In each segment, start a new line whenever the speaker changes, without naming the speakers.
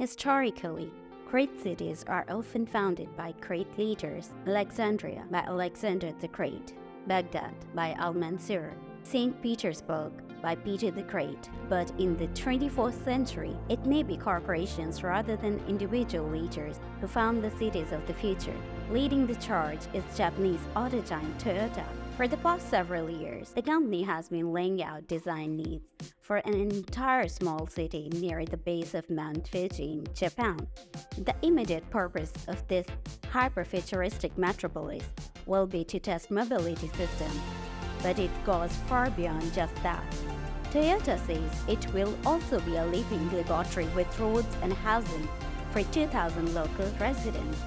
Historically, great cities are often founded by great leaders: Alexandria by Alexander the Great, Baghdad by Al-Mansur, St. Petersburg by Peter the Great. But in the 24th century, it may be corporations rather than individual leaders who found the cities of the future. Leading the charge is Japanese auto giant Toyota. For the past several years, the company has been laying out design needs for an entire small city near the base of Mount Fuji in Japan. The immediate purpose of this hyper-futuristic metropolis will be to test mobility systems, but it goes far beyond just that. Toyota says it will also be a living laboratory with roads and housing for 2,000 local residents.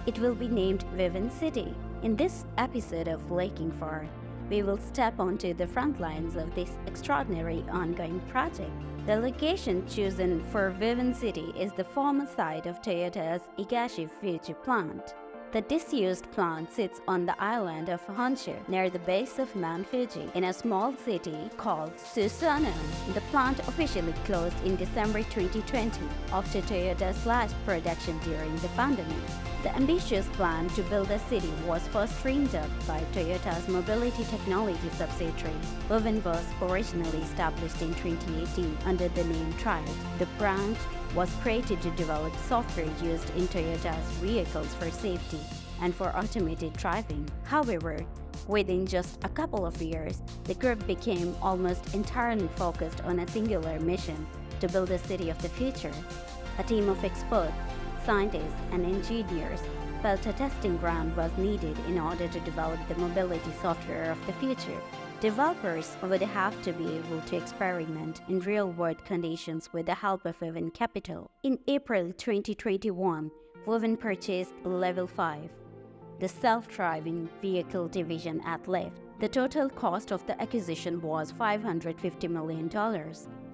It will be named Viven City. In this episode of Laking Far, we will step onto the front lines of this extraordinary ongoing project. The location chosen for Viven City is the former site of Toyota's Higashi Fuji plant. The disused plant sits on the island of Honshu near the base of Mount Fuji in a small city called Susanoo. The plant officially closed in December 2020 after Toyota's last production during the pandemic. The ambitious plan to build a city was first dreamed up by Toyota's mobility technology subsidiary. Viven was originally established in 2018 under the name Triad. The branch was created to develop software used in Toyota's vehicles for safety and for automated driving. However, within just a couple of years, the group became almost entirely focused on a singular mission: to build a city of the future. A team of experts, scientists, and engineers felt a testing ground was needed in order to develop the mobility software of the future. Developers would have to be able to experiment in real-world conditions with the help of Viven Capital. In April 2021, Viven purchased Level 5, the self-driving vehicle division at Lyft. The total cost of the acquisition was $550 million.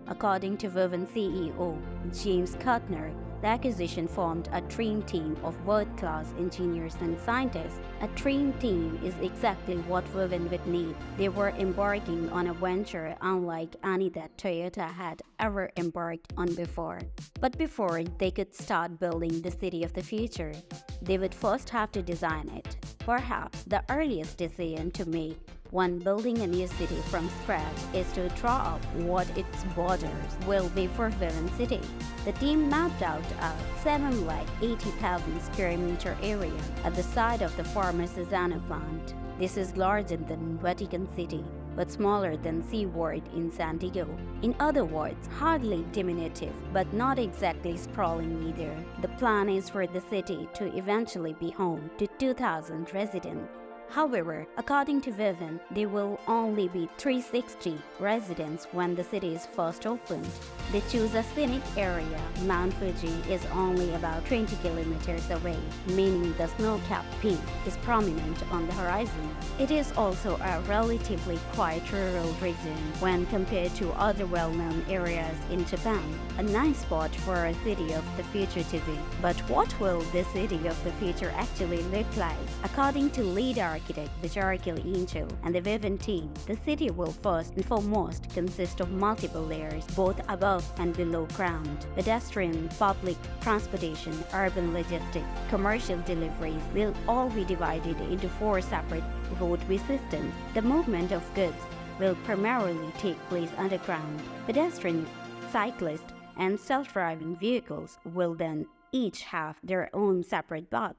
According to Viven CEO James Kuttner, the acquisition formed a dream team of world-class engineers and scientists. A dream team is exactly what Viven would need. They were embarking on a venture unlike any that Toyota had ever embarked on before. But before they could start building the city of the future, they would first have to design it. Perhaps the earliest decision to make when building a new city from scratch is to draw up what its borders will be for Viven City. The team mapped out a 780,000 square meter area at the site of the former Susanoo plant. This is larger than Vatican City, but smaller than Seaward in San Diego. In other words, hardly diminutive, but not exactly sprawling either. The plan is for the city to eventually be home to 2,000 residents. However, according to Viven, there will only be 360 residents when the city is first opened. They choose a scenic area. Mount Fuji is only about 20 kilometers away, meaning the snow-capped peak is prominent on the horizon. It is also a relatively quiet rural region when compared to other well-known areas in Japan. A nice spot for a city of the future to be. But what will the city of the future actually look like? According to lead architect Vijay Angel and the Viven team, the city will first and foremost consist of multiple layers, both above and below ground. Pedestrian, public transportation, urban logistics, commercial deliveries will all be divided into 4 separate roadway systems. The movement of goods will primarily take place underground. Pedestrian, cyclists, and self-driving vehicles will then each have their own separate paths.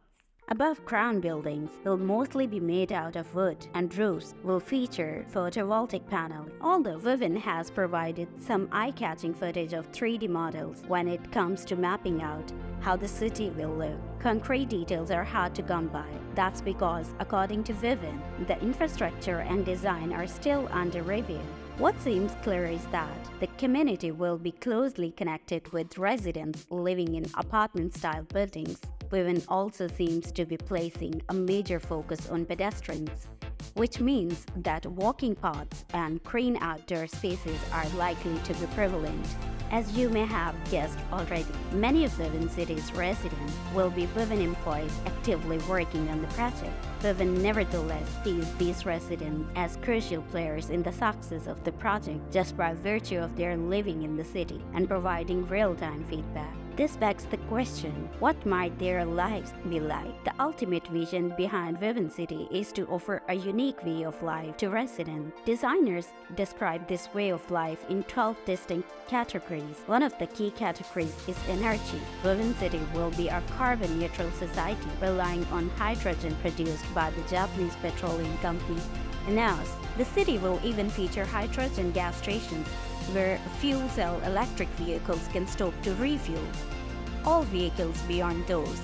Above-ground buildings will mostly be made out of wood, and roofs will feature photovoltaic panels. Although Viven has provided some eye-catching footage of 3D models when it comes to mapping out how the city will look, concrete details are hard to come by. That's because, according to Viven, the infrastructure and design are still under review. What seems clear is that the community will be closely connected with residents living in apartment-style buildings. Viven also seems to be placing a major focus on pedestrians, which means that walking paths and green outdoor spaces are likely to be prevalent. As you may have guessed already, many of Viven City's residents will be Viven employees actively working on the project. Viven nevertheless sees these residents as crucial players in the success of the project just by virtue of their living in the city and providing real-time feedback. This begs the question, what might their lives be like? The ultimate vision behind Woven City is to offer a unique way of life to residents. Designers describe this way of life in 12 distinct categories. One of the key categories is energy. Woven City will be a carbon-neutral society relying on hydrogen produced by the Japanese petroleum company ENEOS. The city will even feature hydrogen gas stations where fuel cell electric vehicles can stop to refuel. All vehicles beyond those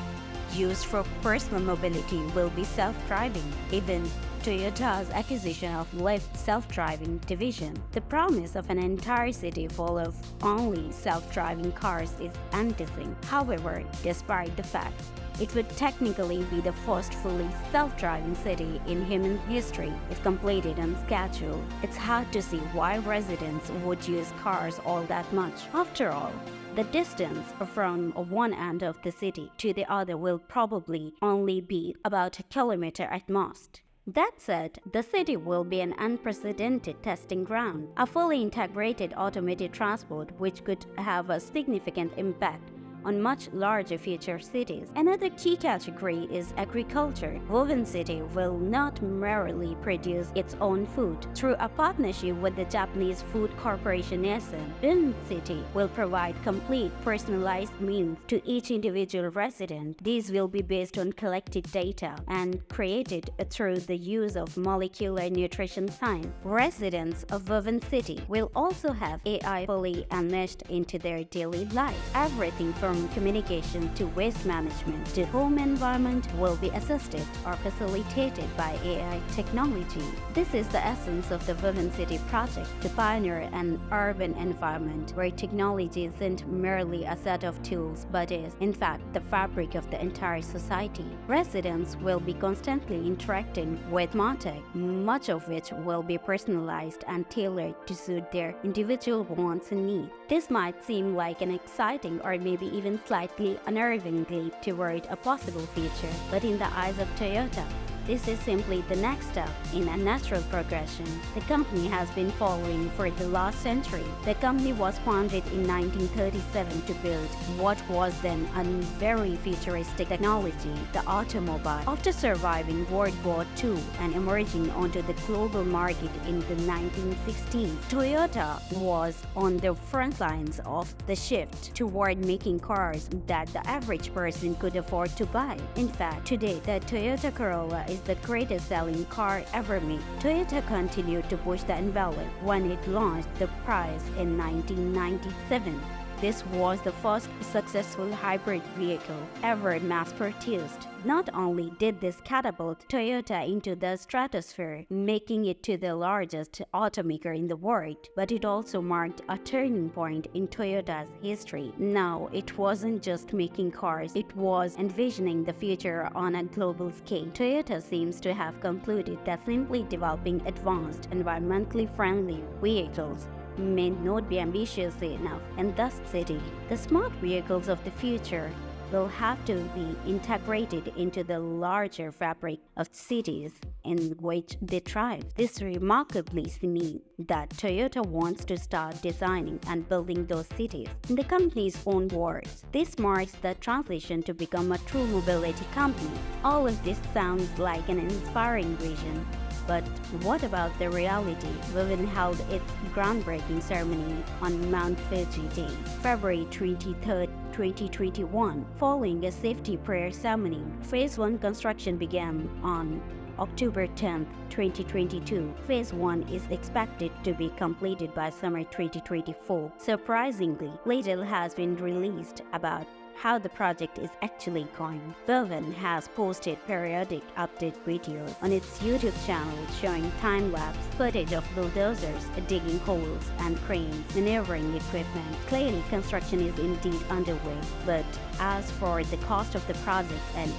used for personal mobility will be self-driving. Even Toyota's acquisition of Lyft self-driving division, the promise of an entire city full of only self-driving cars is enticing. However, despite the fact it would technically be the first fully self-driving city in human history if completed on schedule, it's hard to see why residents would use cars all that much. After all, the distance from one end of the city to the other will probably only be about a kilometer at most. That said, the city will be an unprecedented testing ground, a fully integrated automated transport which could have a significant impact on much larger future cities. Another key category is agriculture. Woven City will not merely produce its own food. Through a partnership with the Japanese food corporation Nissan, Woven City will provide complete personalized meals to each individual resident. These will be based on collected data and created through the use of molecular nutrition science. Residents of Woven City will also have AI fully enmeshed into their daily life. Everything from communication to waste management to home environment will be assisted or facilitated by AI technology. This is the essence of the Woven City project, to pioneer an urban environment where technology isn't merely a set of tools but is, in fact, the fabric of the entire society. Residents will be constantly interacting with smart tech, much of which will be personalized and tailored to suit their individual wants and needs. This might seem like an exciting or maybe even slightly unnerving leap toward a possible future, but in the eyes of Toyota, this is simply the next step in a natural progression the company has been following for the last century. The company was founded in 1937 to build what was then a very futuristic technology, the automobile. After surviving World War II and emerging onto the global market in the 1960s, Toyota was on the front lines of the shift toward making cars that the average person could afford to buy. In fact, today the Toyota Corolla is the greatest selling car ever made. Toyota continued to push the envelope when it launched the Prius in 1997. This was the first successful hybrid vehicle ever mass-produced. Not only did this catapult Toyota into the stratosphere, making it to the largest automaker in the world, but it also marked a turning point in Toyota's history. Now, it wasn't just making cars, it was envisioning the future on a global scale. Toyota seems to have concluded that simply developing advanced, environmentally friendly vehicles may not be ambitious enough, and thus city. The smart vehicles of the future will have to be integrated into the larger fabric of cities in which they thrive. This remarkably means that Toyota wants to start designing and building those cities. In the company's own words, this marks the transition to become a true mobility company. All of this sounds like an inspiring vision. But what about the reality? Woven held its groundbreaking ceremony on Mount Fuji Day, February 23, 2021. Following a safety prayer ceremony, Phase 1 construction began on October 10, 2022. Phase 1 is expected to be completed by summer 2024. Surprisingly, little has been released about how the project is actually going. Woven has posted periodic update videos on its YouTube channel showing time-lapse footage of bulldozers digging holes and cranes maneuvering equipment. Clearly, construction is indeed underway, but as for the cost of the project and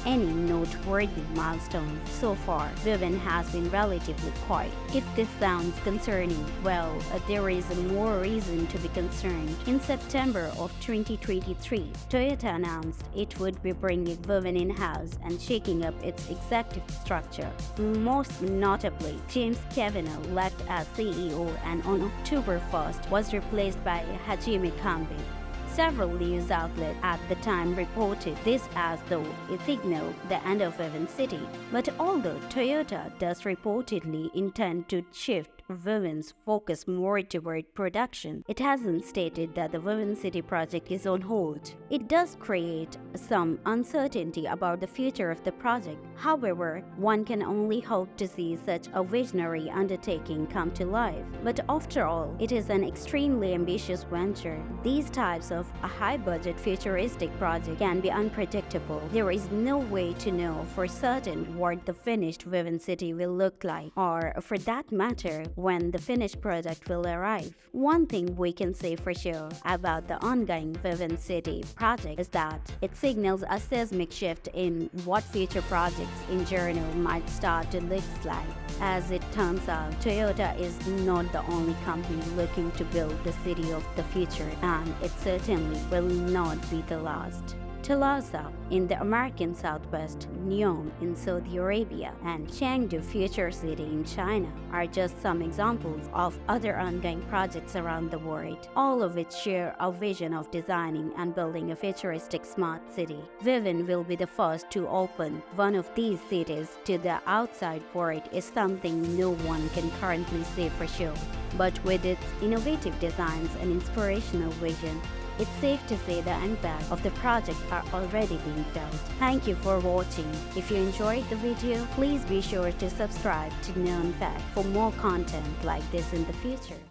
any noteworthy milestones so far, Woven has been relatively quiet. If this sounds concerning, well, there is more reason to be concerned. In September of 2023, Toyota announced it would be bringing Woven in-house and shaking up its executive structure. Most notably, James Kavanaugh left as CEO and on October 1st was replaced by Hajime Kambe. Several news outlets at the time reported this as though it signaled the end of Viven City. But although Toyota does reportedly intend to shift Viven's focus more toward production, it hasn't stated that the Viven City project is on hold. It does create some uncertainty about the future of the project. However, one can only hope to see such a visionary undertaking come to life. But after all, it is an extremely ambitious venture. These types of a high-budget futuristic project can be unpredictable. There is no way to know for certain what the finished Viven City will look like, or for that matter, when the finished product will arrive. One thing we can say for sure about the ongoing Viven City project is that it signals a seismic shift in what future projects in general might start to look like. As it turns out, Toyota is not the only company looking to build the city of the future, and it certainly will not be the last. Tulasa in the American Southwest, Neom in Saudi Arabia, and Chengdu Future City in China are just some examples of other ongoing projects around the world, all of which share a vision of designing and building a futuristic smart city. Viven will be the first to open one of these cities to the outside world is something no one can currently say for sure. But with its innovative designs and inspirational vision, it's safe to say the impact of the project are already being felt. Thank you for watching. If you enjoyed the video, please be sure to subscribe to Known Fact for more content like this in the future.